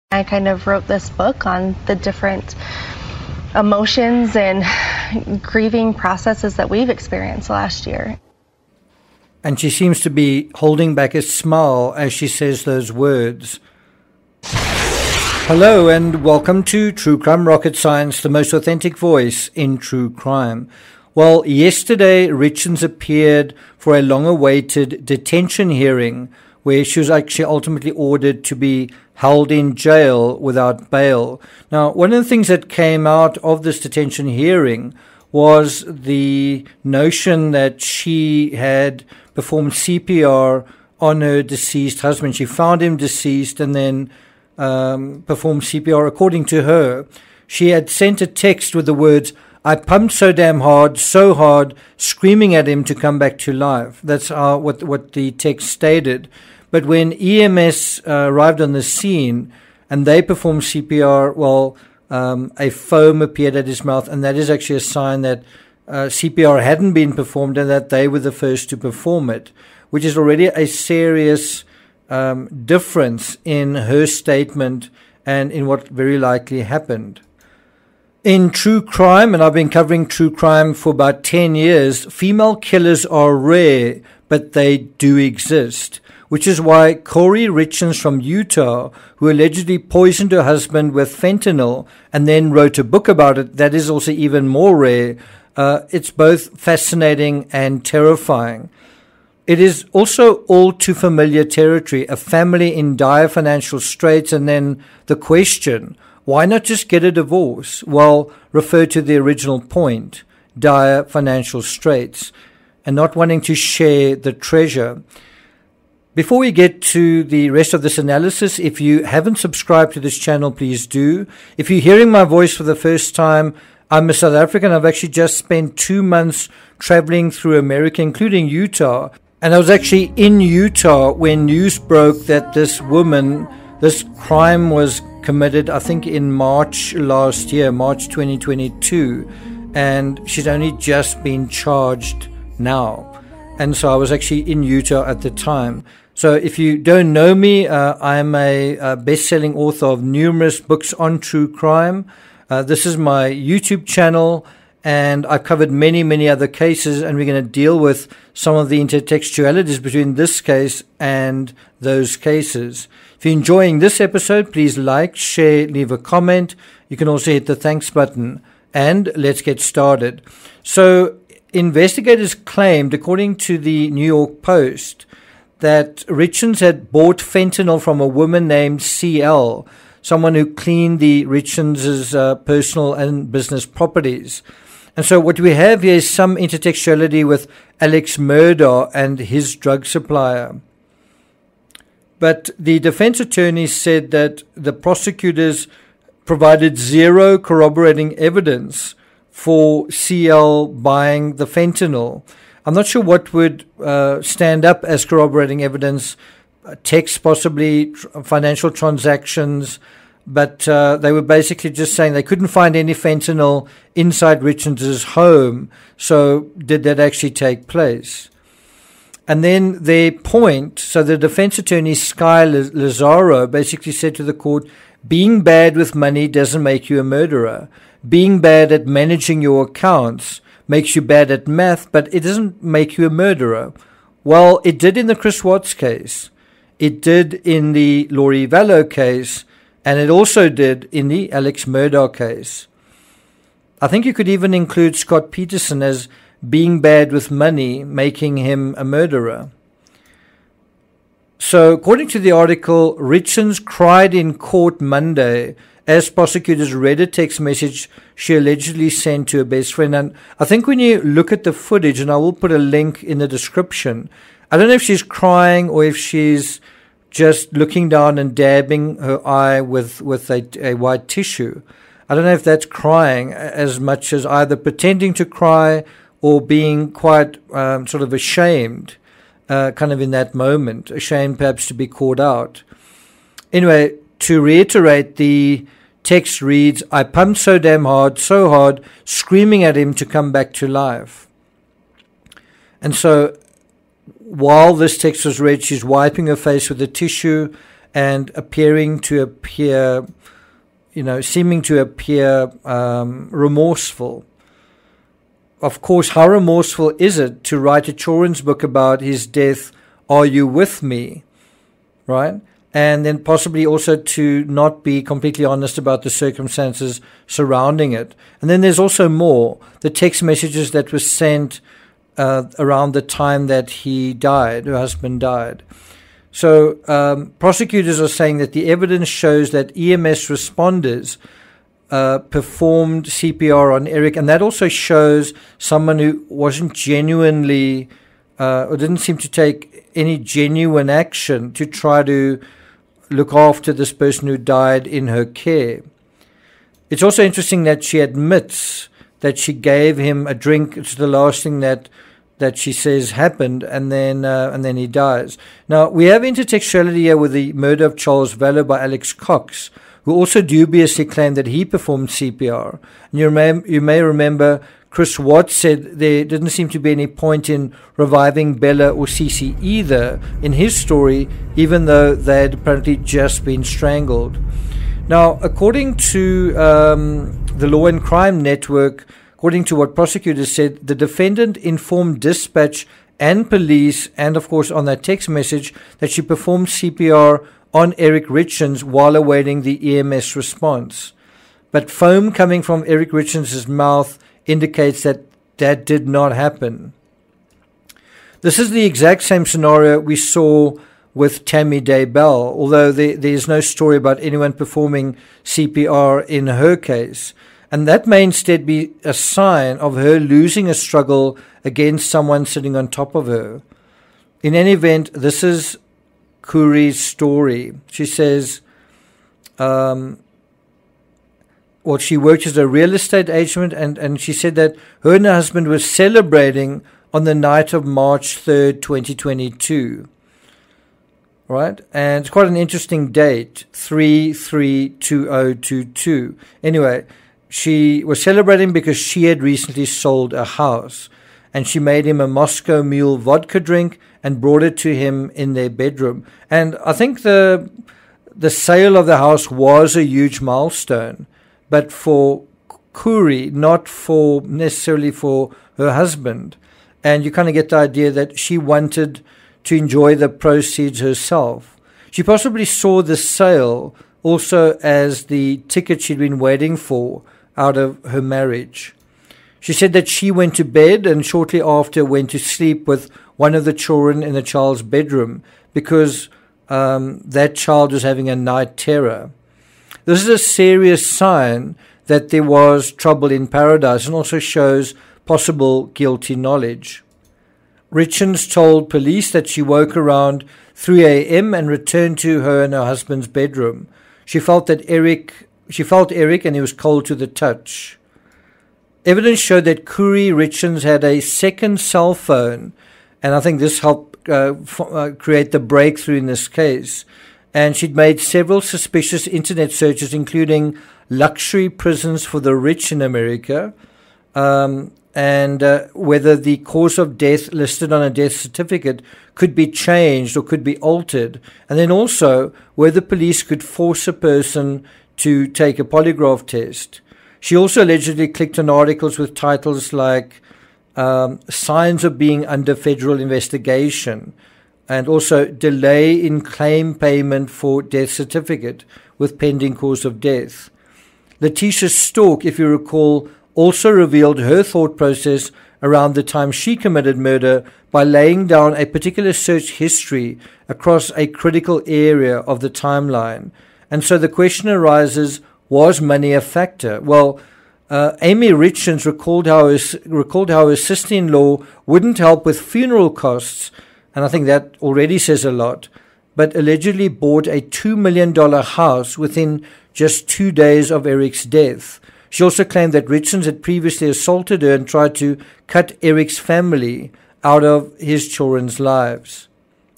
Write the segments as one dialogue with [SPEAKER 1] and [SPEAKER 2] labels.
[SPEAKER 1] I kind of wrote this book on the different emotions and grieving processes that we've experienced last year.
[SPEAKER 2] And she seems to be holding back a smile as she says those words. Hello and welcome to True Crime Rocket Science, the most authentic voice in true crime. Well, yesterday Richins appeared for a long-awaited detention hearing where she was actually ultimately ordered to be held in jail without bail. Now, one of the things that came out of this detention hearing was the notion that she had performed CPR on her deceased husband. She found him deceased and then performed CPR. According to her, she had sent a text with the words, "I pumped so damn hard, so hard," screaming at him to come back to life. That's what the text stated. But when EMS arrived on the scene and they performed CPR, well, a foam appeared at his mouth, and that is actually a sign that CPR hadn't been performed and that they were the first to perform it, which is already a serious difference in her statement and in what very likely happened. In true crime, and I've been covering true crime for about 10 years, female killers are rare, but they do exist. Which is why KOURI Richins from Utah, who allegedly poisoned her husband with fentanyl and then wrote a book about it, that is also even more rare. It's both fascinating and terrifying. It is also all too familiar territory, a family in dire financial straits, and then the question, why not just get a divorce? Well, refer to the original point, dire financial straits, and not wanting to share the treasure. Before we get to the rest of this analysis, if you haven't subscribed to this channel, please do. If you're hearing my voice for the first time, I'm a South African. I've actually just spent 2 months traveling through America, including Utah. And I was actually in Utah when news broke that this woman, this crime was committed, I think in March last year, March 2022. And she's only just been charged now. And so I was actually in Utah at the time. So if you don't know me, I'm a best-selling author of numerous books on true crime. This is my YouTube channel, and I've covered many, many other cases, and we're going to deal with some of the intertextualities between this case and those cases. If you're enjoying this episode, please like, share, leave a comment. You can also hit the thanks button, and let's get started. So investigators claimed, according to the New York Post, that Richins had bought fentanyl from a woman named CL, someone who cleaned the Richins' personal and business properties. And so what we have here is some intertextuality with Alex Murdaugh and his drug supplier. But the defense attorney said that the prosecutors provided zero corroborating evidence for CL buying the fentanyl. I'm not sure what would stand up as corroborating evidence, texts possibly, financial transactions, but they were basically just saying they couldn't find any fentanyl inside Richins' home, so did that actually take place? And then their point, so the defense attorney, Sky Lazaro, basically said to the court, being bad with money doesn't make you a murderer. Being bad at managing your accounts makes you bad at math, but it doesn't make you a murderer. Well, it did in the Chris Watts case. It did in the Laurie Vallow case, and it also did in the Alex Murdaugh case. I think you could even include Scott Peterson as being bad with money, making him a murderer. So, according to the article, Richins cried in court Monday as prosecutors read a text message she allegedly sent to her best friend. And I think when you look at the footage, and I will put a link in the description, I don't know if she's crying or if she's just looking down and dabbing her eye with a white tissue. I don't know if that's crying as much as either pretending to cry or being quite sort of ashamed, kind of in that moment, ashamed perhaps to be caught out. Anyway, to reiterate, the text reads, I pumped so damn hard, so hard, screaming at him to come back to life. And so while this text was read, she's wiping her face with a tissue and seeming to appear remorseful. Of course, how remorseful is it to write a children's book about his death, Are You With Me? Right? And then possibly also to not be completely honest about the circumstances surrounding it. And then there's also more, the text messages that were sent around the time that he died, her husband died. So prosecutors are saying that the evidence shows that EMS responders performed CPR on Eric, and that also shows someone who wasn't genuinely or didn't seem to take any genuine action to try to look after this person who died in her care. It's also interesting that she admits that she gave him a drink. It's the last thing that she says happened, and then he dies. Now, we have intertextuality here with the murder of Charles Vallow by Alex Cox, who also dubiously claimed that he performed CPR. And you may remember Chris Watts said there didn't seem to be any point in reviving Bella or Cece either in his story, even though they had apparently just been strangled. Now, according to the Law and Crime Network, according to what prosecutors said, the defendant informed dispatch and police, and of course on that text message, that she performed CPR on Eric Richins while awaiting the EMS response. But foam coming from Eric Richins' mouth indicates that that did not happen. This is the exact same scenario we saw with Tammy Daybell, although there is no story about anyone performing CPR in her case. And that may instead be a sign of her losing a struggle against someone sitting on top of her. In any event, this is KOURI's story. She says, she worked as a real estate agent, and she said that her and her husband were celebrating on the night of March 3rd, 2022. Right? And it's quite an interesting date, 3/3/2022. Anyway, she was celebrating because she had recently sold a house, and she made him a Moscow Mule vodka drink and brought it to him in their bedroom. And I think the sale of the house was a huge milestone, but for KOURI, not for necessarily for her husband. And you kind of get the idea that she wanted to enjoy the proceeds herself. She possibly saw the sale also as the ticket she'd been waiting for out of her marriage. She said that she went to bed and shortly after went to sleep with one of the children in the child's bedroom because that child was having a night terror. This is a serious sign that there was trouble in paradise and also shows possible guilty knowledge. Richins told police that she woke around 3 a.m. and returned to her and her husband's bedroom. She felt Eric and he was cold to the touch. Evidence showed that KOURI Richins had a second cell phone, and I think this helped create the breakthrough in this case. And she'd made several suspicious internet searches, including luxury prisons for the rich in America, and whether the cause of death listed on a death certificate could be changed or could be altered, and then also whether police could force a person to take a polygraph test. She also allegedly clicked on articles with titles like signs of being under federal investigation, and also delay in claim payment for death certificate with pending cause of death. Letitia Stork, if you recall, also revealed her thought process around the time she committed murder by laying down a particular search history across a critical area of the timeline. And so the question arises, was money a factor? Well, Amy Richins recalled how her sister-in-law wouldn't help with funeral costs, and I think that already says a lot, but allegedly bought a $2 million house within just 2 days of Eric's death. She also claimed that Richins had previously assaulted her and tried to cut Eric's family out of his children's lives.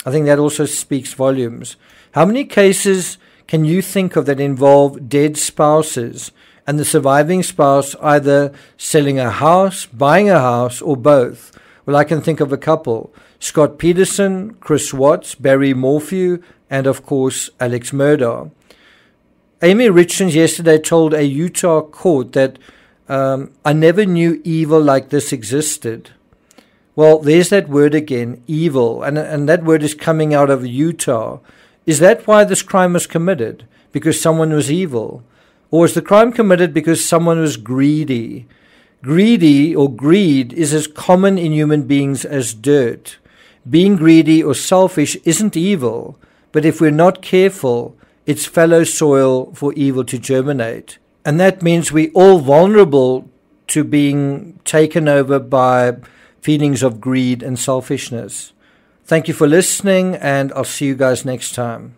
[SPEAKER 2] I think that also speaks volumes. How many cases can you think of that involve dead spouses and the surviving spouse either selling a house, buying a house, or both? Well, I can think of a couple. Scott Peterson, Chris Watts, Barry Morphew, and of course Alex Murdaugh. Amy Richins yesterday told a Utah court that I never knew evil like this existed. Well, there's that word again, evil, and that word is coming out of Utah. Is that why this crime was committed? Because someone was evil? Or was the crime committed because someone was greedy? Greedy or greed is as common in human beings as dirt. Being greedy or selfish isn't evil, but if we're not careful, it's fallow soil for evil to germinate. And that means we're all vulnerable to being taken over by feelings of greed and selfishness. Thank you for listening, and I'll see you guys next time.